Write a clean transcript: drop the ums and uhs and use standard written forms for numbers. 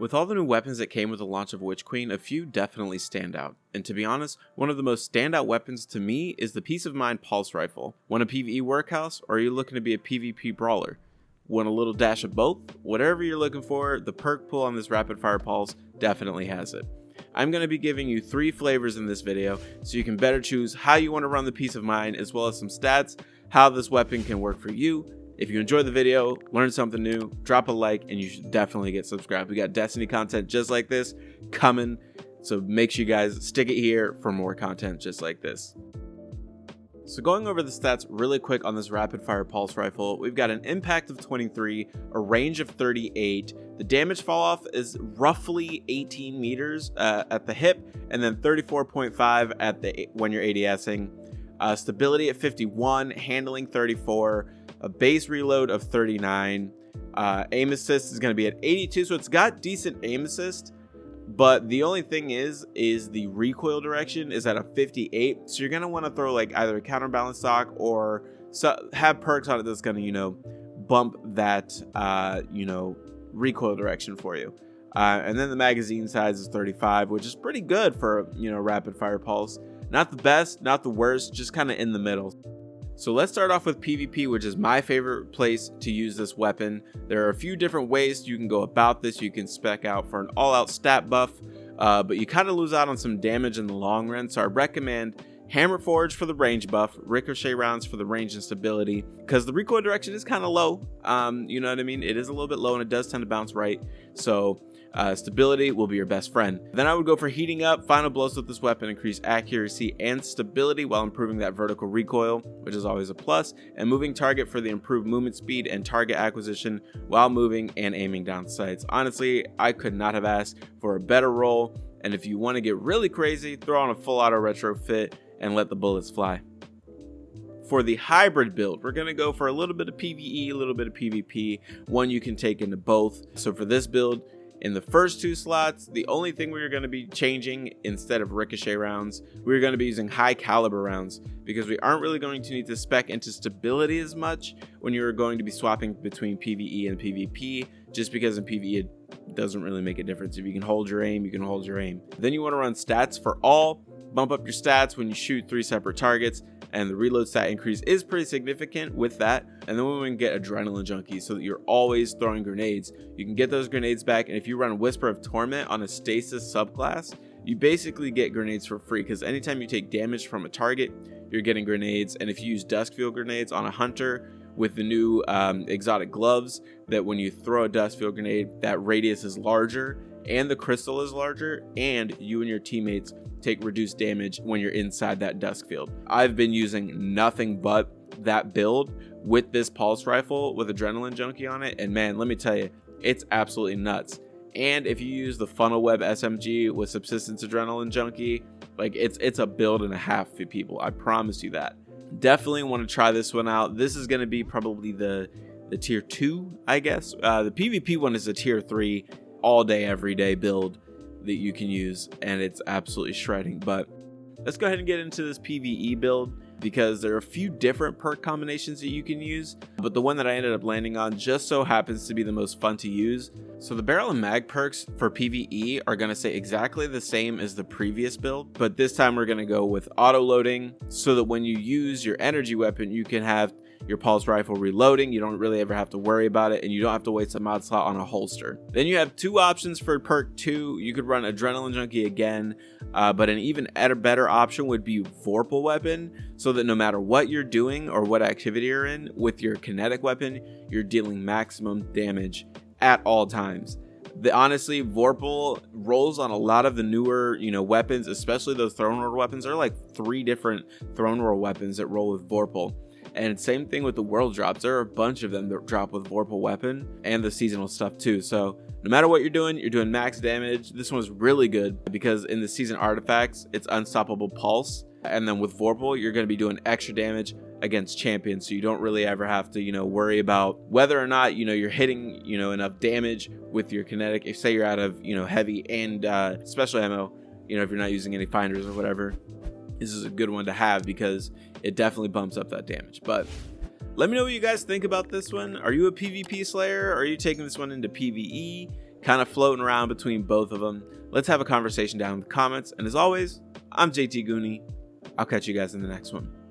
With all the new weapons that came with the launch of Witch Queen, a few definitely stand out. And to be honest, one of the most standout weapons to me is the Peace of Mind Pulse Rifle. Want a PvE workhouse, or are you looking to be a PvP brawler? Want a little dash of both? Whatever you're looking for, the perk pool on this Rapid Fire Pulse definitely has it. I'm going to be giving you 3 flavors in this video, so you can better choose how you want to run the Peace of Mind, as well as some stats, how this weapon can work for you. If you enjoyed the video, learned something new, drop a like, and you should definitely get subscribed. We got Destiny content just like this coming, so make sure you guys stick it here for more content just like this. So going over the stats really quick on this Rapid Fire Pulse Rifle, we've got an impact of 23, a range of 38, the damage fall off is roughly 18 meters at the hip, and then 34.5 at the when you're ADSing, stability at 51, handling 34, a base reload of 39, aim assist is going to be at 82, so it's got decent aim assist, but the only thing is the recoil direction is at a 58, so you're going to want to throw like either a counterbalance stock or have perks on it that's going to, bump that, recoil direction for you. And then the magazine size is 35, which is pretty good for, rapid fire pulse. Not the best, not the worst, just kind of in the middle. So let's start off with PvP, which is my favorite place to use this weapon. There are a few different ways you can go about this. You can spec out for an all-out stat buff, but you kind of lose out on some damage in the long run. So I recommend Hammer Forge for the range buff, Ricochet rounds for the range and stability, because the recoil direction is kind of low. You know what I mean? It is a little bit low and it does tend to bounce right. So stability will be your best friend. Then I would go for heating up. Final blows with this weapon increase accuracy and stability while improving that vertical recoil, which is always a plus, and moving target for the improved movement speed and target acquisition while moving and aiming down sights. Honestly, I could not have asked for a better roll, and if you want to get really crazy, throw on a full auto retrofit and let the bullets fly. For the hybrid build, we're going to go for a little bit of PvE, a little bit of PvP, one you can take into both. So for this build, in the first 2 slots, the only thing we're going to be changing, instead of ricochet rounds, we're going to be using high caliber rounds, because we aren't really going to need to spec into stability as much when you're going to be swapping between PvE and PvP, just because in PvE it doesn't really make a difference. If you can hold your aim, you can hold your aim. Then you want to run stats for all, bump up your stats when you shoot 3 separate targets, and the reload stat increase is pretty significant with that. And then we can get Adrenaline Junkie, so that you're always throwing grenades. You can get those grenades back, and if you run Whisper of Torment on a stasis subclass, you basically get grenades for free, because anytime you take damage from a target, you're getting grenades. And if you use Duskfield grenades on a hunter with the new exotic gloves, that when you throw a Duskfield grenade, that radius is larger and the crystal is larger, and you and your teammates take reduced damage when you're inside that dusk field. I've been using nothing but that build with this pulse rifle with Adrenaline Junkie on it, and man, let me tell you, it's absolutely nuts. And if you use the Funnel Web SMG with Subsistence Adrenaline Junkie, like it's a build and a half for people, I promise you that. Definitely want to try this one out. This is going to be probably the tier 2, I guess. The PvP one is a tier 3 all day every day build that you can use, and it's absolutely shredding. But let's go ahead and get into this PvE build, because there are a few different perk combinations that you can use, but the one that I ended up landing on just so happens to be the most fun to use. So the barrel and mag perks for PvE are going to stay exactly the same as the previous build, but this time we're going to go with auto loading, so that when you use your energy weapon, you can have your pulse rifle reloading. You don't really ever have to worry about it, and you don't have to waste a mod slot on a holster. Then you have 2 options for perk 2. You could run Adrenaline Junkie again, but an even better option would be Vorpal weapon, so that no matter what you're doing or what activity you're in, with your kinetic weapon, you're dealing maximum damage at all times. Honestly, Vorpal rolls on a lot of the newer, weapons, especially those Throne World weapons. There are like 3 different Throne World weapons that roll with Vorpal. And same thing with the world drops. There are a bunch of them that drop with Vorpal weapon, and the seasonal stuff too. So no matter what you're doing max damage. This one's really good because in the season artifacts, it's Unstoppable Pulse. And then with Vorpal, you're going to be doing extra damage against champions. So you don't really ever have to, worry about whether or not, you're hitting, enough damage with your kinetic. If say you're out of, heavy and special ammo, if you're not using any finders or whatever, this is a good one to have because it definitely bumps up that damage. But let me know what you guys think about this one. Are you a PvP slayer? Are you taking this one into PvE? kind of floating around between both of them. Let's have a conversation down in the comments. And as always, I'm JT Goonie. I'll catch you guys in the next one.